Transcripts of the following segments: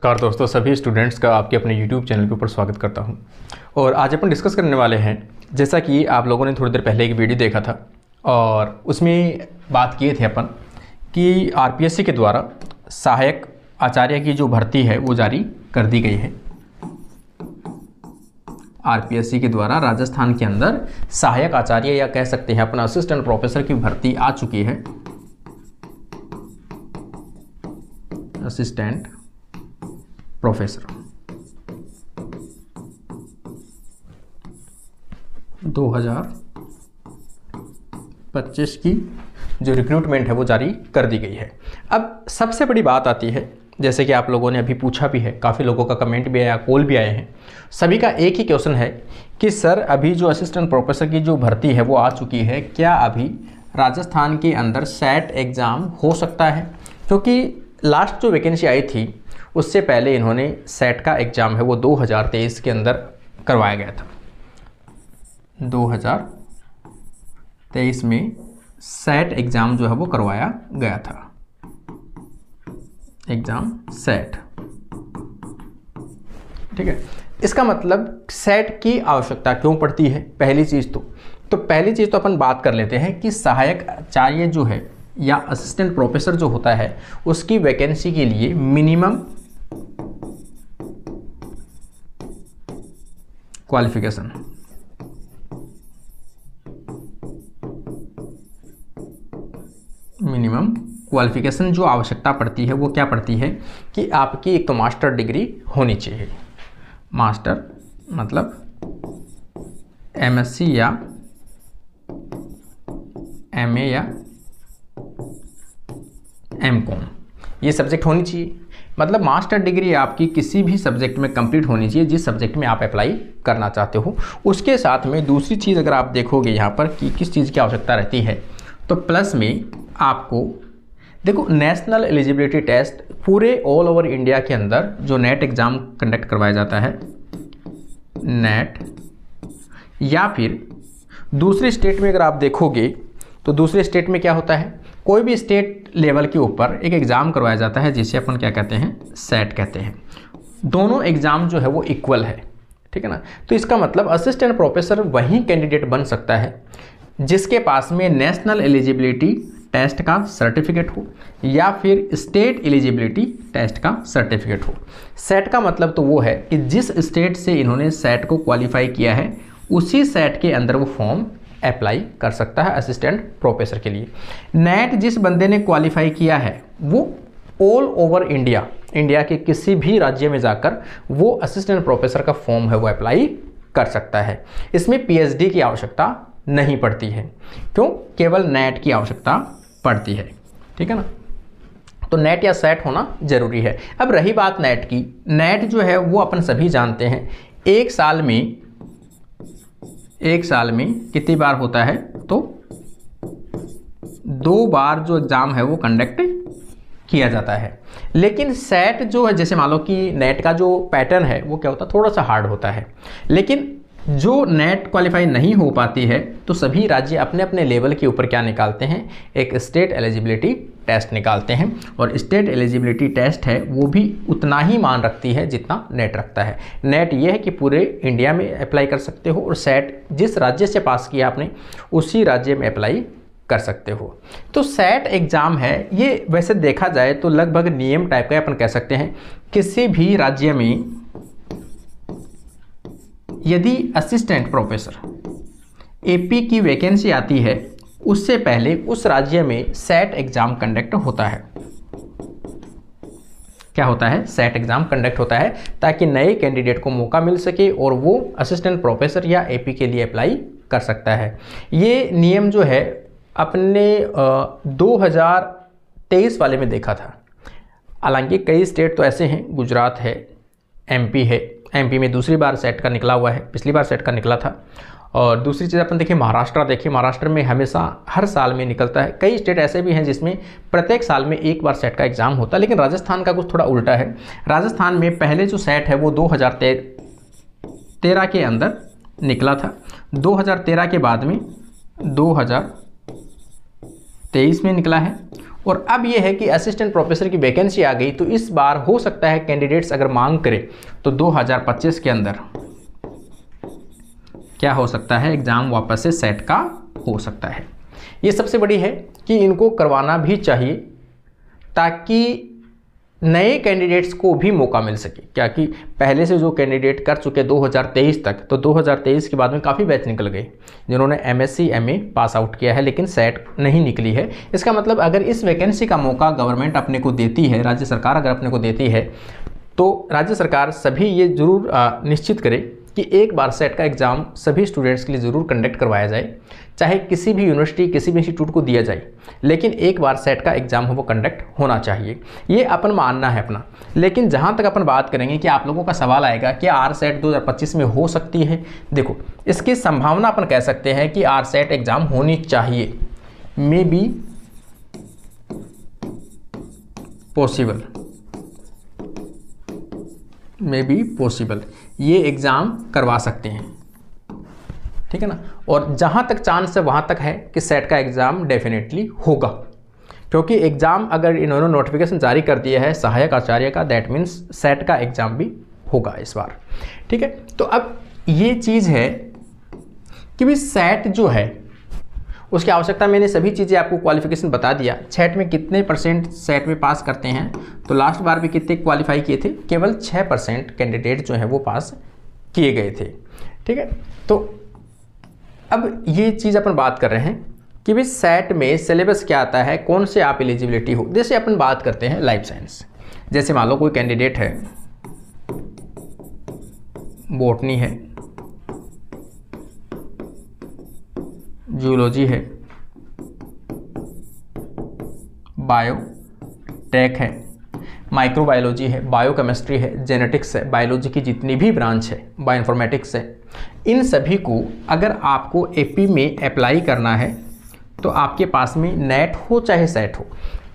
नमस्कार दोस्तों, सभी स्टूडेंट्स का आपके अपने YouTube चैनल के ऊपर स्वागत करता हूं। और आज अपन डिस्कस करने वाले हैं, जैसा कि आप लोगों ने थोड़ी देर पहले एक वीडियो देखा था और उसमें बात किए थे अपन कि आरपीएससी के द्वारा सहायक आचार्य की जो भर्ती है वो जारी कर दी गई है। आरपीएससी के द्वारा राजस्थान के अंदर सहायक आचार्य या कह सकते हैं अपना असिस्टेंट प्रोफेसर की भर्ती आ चुकी है। असिस्टेंट प्रोफेसर 2025 की जो रिक्रूटमेंट है वो जारी कर दी गई है। अब सबसे बड़ी बात आती है, जैसे कि आप लोगों ने अभी पूछा भी है, काफ़ी लोगों का कमेंट भी आया, कॉल भी आए हैं, सभी का एक ही क्वेश्चन है कि सर अभी जो असिस्टेंट प्रोफेसर की जो भर्ती है वो आ चुकी है, क्या अभी राजस्थान के अंदर सेट एग्ज़ाम हो सकता है? क्योंकि लास्ट जो वैकेंसी आई थी उससे पहले इन्होंने सेट का एग्ज़ाम है वो 2023 के अंदर करवाया गया था। 2023 में सेट एग्ज़ाम जो है वो करवाया गया था, एग्ज़ाम सेट। ठीक है, इसका मतलब सेट की आवश्यकता क्यों पड़ती है? पहली चीज़ तो अपन बात कर लेते हैं कि सहायक आचार्य जो है या असिस्टेंट प्रोफेसर जो होता है उसकी वैकेंसी के लिए मिनिमम क्वालिफिकेशन, जो आवश्यकता पड़ती है वो क्या पड़ती है कि आपकी एक तो मास्टर डिग्री होनी चाहिए। मास्टर मतलब एमएससी या एमए या एमकॉम, ये सब्जेक्ट होनी चाहिए। मतलब मास्टर डिग्री आपकी किसी भी सब्जेक्ट में कंप्लीट होनी चाहिए जिस सब्जेक्ट में आप अप्लाई करना चाहते हो। उसके साथ में दूसरी चीज़ अगर आप देखोगे यहाँ पर कि किस चीज़ की आवश्यकता रहती है, तो प्लस में आपको देखो नेशनल एलिजिबिलिटी टेस्ट पूरे ऑल ओवर इंडिया के अंदर जो नेट एग्ज़ाम कंडक्ट करवाया जाता है, नेट, या फिर दूसरे स्टेट में अगर आप देखोगे तो दूसरे स्टेट में क्या होता है, कोई भी स्टेट लेवल के ऊपर एक एग्ज़ाम करवाया जाता है जिसे अपन क्या कहते हैं, सेट कहते हैं। दोनों एग्ज़ाम जो है वो इक्वल है, ठीक है ना। तो इसका मतलब असिस्टेंट प्रोफेसर वही कैंडिडेट बन सकता है जिसके पास में नेशनल एलिजिबिलिटी टेस्ट का सर्टिफिकेट हो या फिर स्टेट एलिजिबिलिटी टेस्ट का सर्टिफिकेट हो। सेट का मतलब तो वो है कि जिस स्टेट से इन्होंने सेट को क्वालिफाई किया है उसी सेट के अंदर वो फॉर्म अप्लाई कर सकता है असिस्टेंट प्रोफेसर के लिए। नेट जिस बंदे ने क्वालिफाई किया है वो ऑल ओवर इंडिया के किसी भी राज्य में जाकर वो असिस्टेंट प्रोफेसर का फॉर्म है वो अप्लाई कर सकता है। इसमें पीएचडी की आवश्यकता नहीं पड़ती है। क्यों? केवल नेट की आवश्यकता पड़ती है, ठीक है ना। तो नेट या सेट होना जरूरी है। अब रही बात नेट की, नेट जो है वो अपन सभी जानते हैं एक साल में कितनी बार होता है, तो 2 बार जो एग्ज़ाम है वो कंडक्ट किया जाता है। लेकिन सेट जो है, जैसे मान लो कि नेट का जो पैटर्न है वो क्या होता है, थोड़ा सा हार्ड होता है। लेकिन जो नेट क्वालिफाई नहीं हो पाती है तो सभी राज्य अपने अपने लेवल के ऊपर क्या निकालते हैं, एक स्टेट एलिजिबिलिटी टेस्ट निकालते हैं। और स्टेट एलिजिबिलिटी टेस्ट है वो भी उतना ही मान रखती है जितना नेट रखता है। नेट ये है कि पूरे इंडिया में अप्लाई कर सकते हो और सेट जिस राज्य से पास किया आपने उसी राज्य में अप्लाई कर सकते हो। तो सेट एग्ज़ाम है ये वैसे देखा जाए तो लगभग नियम टाइप का अपन कह सकते हैं। किसी भी राज्य में यदि असिस्टेंट प्रोफेसर एपी की वैकेंसी आती है उससे पहले उस राज्य में सेट एग्ज़ाम कंडक्ट होता है। क्या होता है? सेट एग्ज़ाम कंडक्ट होता है ताकि नए कैंडिडेट को मौका मिल सके और वो असिस्टेंट प्रोफेसर या एपी के लिए अप्लाई कर सकता है। ये नियम जो है अपने 2023 वाले में देखा था। हालांकि कई स्टेट तो ऐसे हैं, गुजरात है, एमपी है, एमपी में दूसरी बार सेट का निकला हुआ है, पिछली बार सेट का निकला था। और दूसरी चीज़ अपन देखिए महाराष्ट्र में हमेशा हर साल में निकलता है। कई स्टेट ऐसे भी हैं जिसमें प्रत्येक साल में एक बार सेट का एग्ज़ाम होता है। लेकिन राजस्थान का कुछ थोड़ा उल्टा है। राजस्थान में पहले जो सेट है वो 2013 के अंदर निकला था। 2013 के बाद में 2023 में निकला है और अब ये है कि असिस्टेंट प्रोफेसर की वैकेंसी आ गई, तो इस बार हो सकता है कैंडिडेट्स अगर मांग करें तो 2025 के अंदर क्या हो सकता है, एग्ज़ाम वापस से सेट का हो सकता है। ये सबसे बड़ी है कि इनको करवाना भी चाहिए ताकि नए कैंडिडेट्स को भी मौका मिल सके। क्या कि पहले से जो कैंडिडेट कर चुके 2023 तक, तो 2023 के बाद में काफ़ी बैच निकल गए जिन्होंने MSc MA पास आउट किया है लेकिन सेट नहीं निकली है। इसका मतलब अगर इस वैकेंसी का मौका गवर्नमेंट अपने को देती है, राज्य सरकार अगर अपने को देती है, तो राज्य सरकार सभी ये ज़रूर निश्चित करे कि एक बार सेट का एग्ज़ाम सभी स्टूडेंट्स के लिए ज़रूर कंडक्ट करवाया जाए, चाहे किसी भी यूनिवर्सिटी किसी भी इंस्टीट्यूट को दिया जाए, लेकिन एक बार सेट का एग्ज़ाम हो वो कंडक्ट होना चाहिए। ये अपन मानना है अपना। लेकिन जहाँ तक अपन बात करेंगे कि आप लोगों का सवाल आएगा कि RSET 2025 में हो सकती है, देखो इसकी संभावना अपन कह सकते हैं कि RSET एग्ज़ाम होनी चाहिए, may be possible, may be possible, ये एग्ज़ाम करवा सकते हैं, ठीक है ना। और जहाँ तक चांस है वहाँ तक है कि सेट का एग्ज़ाम डेफिनेटली होगा, क्योंकि एग्ज़ाम अगर इन्होंने नोटिफिकेशन जारी कर दिया है सहायक आचार्य का, दैट मीन्स सेट का एग्ज़ाम भी होगा इस बार, ठीक है। तो अब ये चीज़ है कि भी सेट जो है उसकी आवश्यकता, मैंने सभी चीज़ें आपको क्वालिफिकेशन बता दिया। सेट में कितने % सेट में पास करते हैं, तो लास्ट बार भी कितने क्वालिफाई किए थे, केवल 6% कैंडिडेट जो है वो पास किए गए थे, ठीक है। तो अब ये चीज़ अपन बात कर रहे हैं कि भाई सेट में सिलेबस क्या आता है, कौन से आप एलिजिबिलिटी हो। जैसे अपन बात करते हैं लाइफ साइंस, जैसे मान लो कोई कैंडिडेट है, बॉटनी है, जूलॉजी है, बायो टेक है, माइक्रोबायोलॉजी है, बायोकेमिस्ट्री है, जेनेटिक्स है, बायोलॉजी की जितनी भी ब्रांच है, बायोइन्फॉर्मेटिक्स है, इन सभी को अगर आपको AP में अप्लाई करना है तो आपके पास में नेट हो चाहे सेट हो,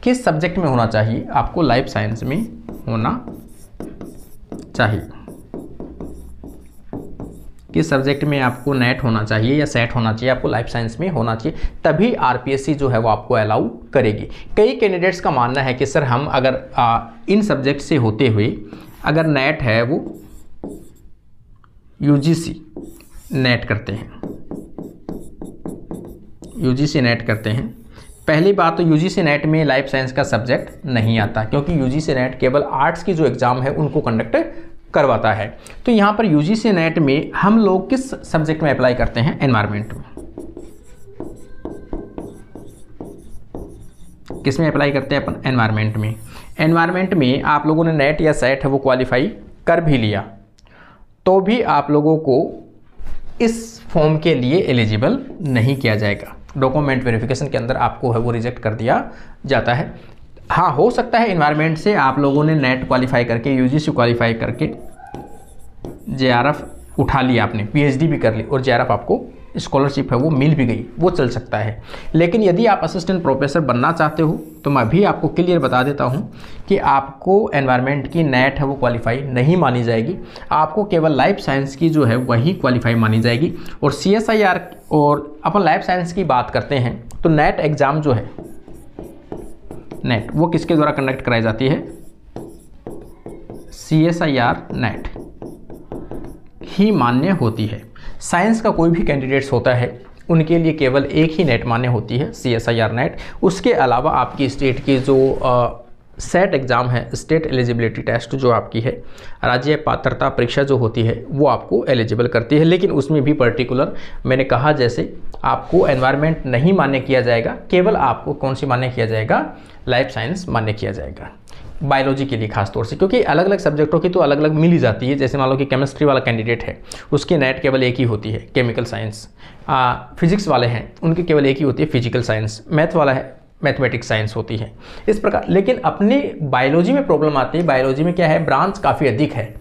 किस सब्जेक्ट में होना चाहिए, आपको लाइफ साइंस में होना चाहिए। किस सब्जेक्ट में आपको नेट होना चाहिए या सेट होना चाहिए, आपको लाइफ साइंस में होना चाहिए, तभी RPSC जो है वो आपको अलाउ करेगी। कई कैंडिडेट्स का मानना है कि सर हम अगर इन सब्जेक्ट से होते हुए अगर नेट है वो UGC नेट करते हैं, UGC नेट करते हैं। पहली बात तो UGC नेट में लाइफ साइंस का सब्जेक्ट नहीं आता, क्योंकि UGC नेट केवल आर्ट्स की जो एग्ज़ाम है उनको कंडक्ट करवाता है। तो यहाँ पर UGC नेट में हम लोग किस सब्जेक्ट में अप्लाई करते हैं, एनवायरनमेंट में। किस में अप्लाई करते हैं अपन, एनवायरनमेंट में। एनवायरनमेंट में आप लोगों ने नेट या सेट है वो क्वालिफाई कर भी लिया तो भी आप लोगों को इस फॉर्म के लिए एलिजिबल नहीं किया जाएगा। डॉक्यूमेंट वेरिफिकेशन के अंदर आपको है वो रिजेक्ट कर दिया जाता है। हाँ, हो सकता है एनवायरनमेंट से आप लोगों ने नेट क्वालिफाई करके, UGC क्वालिफाई करके JRF उठा लिया, आपने PhD भी कर ली और JRF आपको स्कॉलरशिप है वो मिल भी गई, वो चल सकता है। लेकिन यदि आप असिस्टेंट प्रोफेसर बनना चाहते हो तो मैं भी आपको क्लियर बता देता हूँ कि आपको एनवायरनमेंट की नेट है वो क्वालिफाई नहीं मानी जाएगी, आपको केवल लाइफ साइंस की जो है वही क्वालिफाई मानी जाएगी। और CSIR, और अपन लाइफ साइंस की बात करते हैं तो नेट एग्ज़ाम जो है, नेट वो किसके द्वारा कंडक्ट कराई जाती है, CSIR नेट ही मान्य होती है। साइंस का कोई भी कैंडिडेट्स होता है उनके लिए केवल एक ही नेट मान्य होती है, CSIR नेट। उसके अलावा आपकी स्टेट की जो सेट एग्ज़ाम है, स्टेट एलिजिबिलिटी टेस्ट जो आपकी है, राज्य पात्रता परीक्षा जो होती है वो आपको एलिजिबल करती है। लेकिन उसमें भी पर्टिकुलर मैंने कहा जैसे आपको एनवायरनमेंट नहीं मान्य किया जाएगा, केवल आपको कौन सी मान्य किया जाएगा, लाइफ साइंस मान्य किया जाएगा। बायोलॉजी के लिए खास तौर से, क्योंकि अलग अलग सब्जेक्टों की तो अलग अलग मिल ही जाती है। जैसे मान लो कि केमिस्ट्री वाला कैंडिडेट है उसकी नेट केवल एक ही होती है, केमिकल साइंस। फिजिक्स वाले हैं उनकी केवल एक ही होती है, फिजिकल साइंस। मैथ वाला है, मैथमेटिक्स साइंस होती है, इस प्रकार। लेकिन अपने बायोलॉजी में प्रॉब्लम आती है, बायोलॉजी में क्या है, ब्रांच काफ़ी अधिक है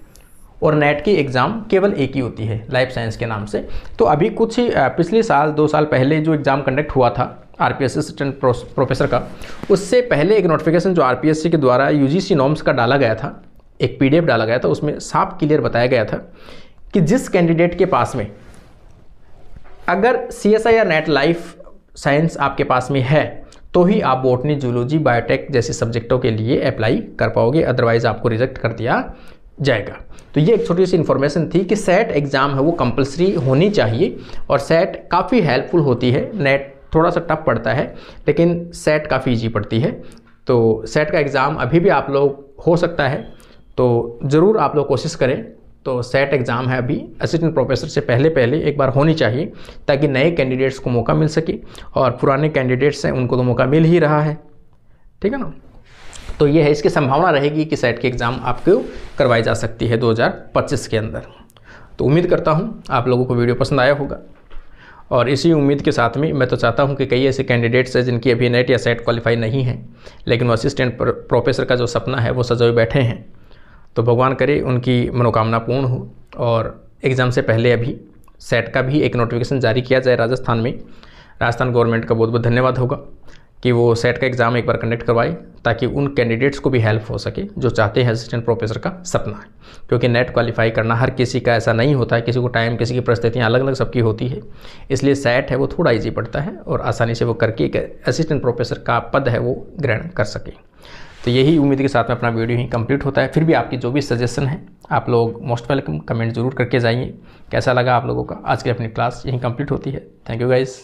और नेट की एग्ज़ाम केवल एक ही होती है लाइफ साइंस के नाम से। तो अभी कुछ पिछले साल 2 साल पहले जो एग्ज़ाम कंडक्ट हुआ था RPSC असिस्टेंट प्रोफेसर का, उससे पहले एक नोटिफिकेशन जो RPSC के द्वारा UGC नॉर्म्स का डाला गया था, एक PDF डाला गया था, उसमें साफ क्लियर बताया गया था कि जिस कैंडिडेट के पास में अगर CSIR नेट लाइफ साइंस आपके पास में है तो ही आप बॉटनी, जूलॉजी, बायोटेक जैसे सब्जेक्टों के लिए अप्लाई कर पाओगे, अदरवाइज आपको रिजेक्ट कर दिया जाएगा। तो ये एक छोटी सी इन्फॉर्मेशन थी कि सेट एग्ज़ाम है वो कंपलसरी होनी चाहिए, और सेट काफ़ी हेल्पफुल होती है। नेट थोड़ा सा टफ पड़ता है, लेकिन सेट काफ़ी ईजी पड़ती है। तो सेट का एग्ज़ाम अभी भी आप लोग हो सकता है, तो ज़रूर आप लोग कोशिश करें। तो सेट एग्ज़ाम है अभी असिस्टेंट प्रोफेसर से पहले एक बार होनी चाहिए, ताकि नए कैंडिडेट्स को मौका मिल सके, और पुराने कैंडिडेट्स हैं उनको तो मौका मिल ही रहा है, ठीक है ना। तो ये है, इसकी संभावना रहेगी कि सेट के एग्ज़ाम आपको करवाई जा सकती है 2025 के अंदर। तो उम्मीद करता हूँ आप लोगों को वीडियो पसंद आया होगा, और इसी उम्मीद के साथ में मैं तो चाहता हूं कि कई ऐसे कैंडिडेट्स हैं जिनकी अभी नेट या सेट क्वालिफाई नहीं है, लेकिन वो असिस्टेंट प्रोफेसर का जो सपना है वो सजोए बैठे हैं। तो भगवान करे उनकी मनोकामना पूर्ण हो, और एग्ज़ाम से पहले अभी सेट का भी एक नोटिफिकेशन जारी किया जाए राजस्थान में। राजस्थान गवर्नमेंट का बहुत बहुत धन्यवाद होगा कि वो सेट का एग्ज़ाम एक बार कंडक्ट करवाए, ताकि उन कैंडिडेट्स को भी हेल्प हो सके जो चाहते हैं असिस्टेंट प्रोफेसर का सपना है। क्योंकि नेट क्वालिफाई करना हर किसी का ऐसा नहीं होता है, किसी को टाइम, किसी की परिस्थितियाँ अलग अलग सबकी होती है। इसलिए सेट है वो थोड़ा ईजी पड़ता है, और आसानी से वो करके एक असिस्टेंट प्रोफेसर का पद है वो ग्रहण कर सके। तो यही उम्मीद के साथ में अपना वीडियो ही कंप्लीट होता है। फिर भी आपकी जो भी सजेशन है आप लोग मोस्ट वेलकम, कमेंट जरूर करके जाइए। कैसा लगा आप लोगों का। आज की अपनी क्लास यहीं कंप्लीट होती है। Thank you guys.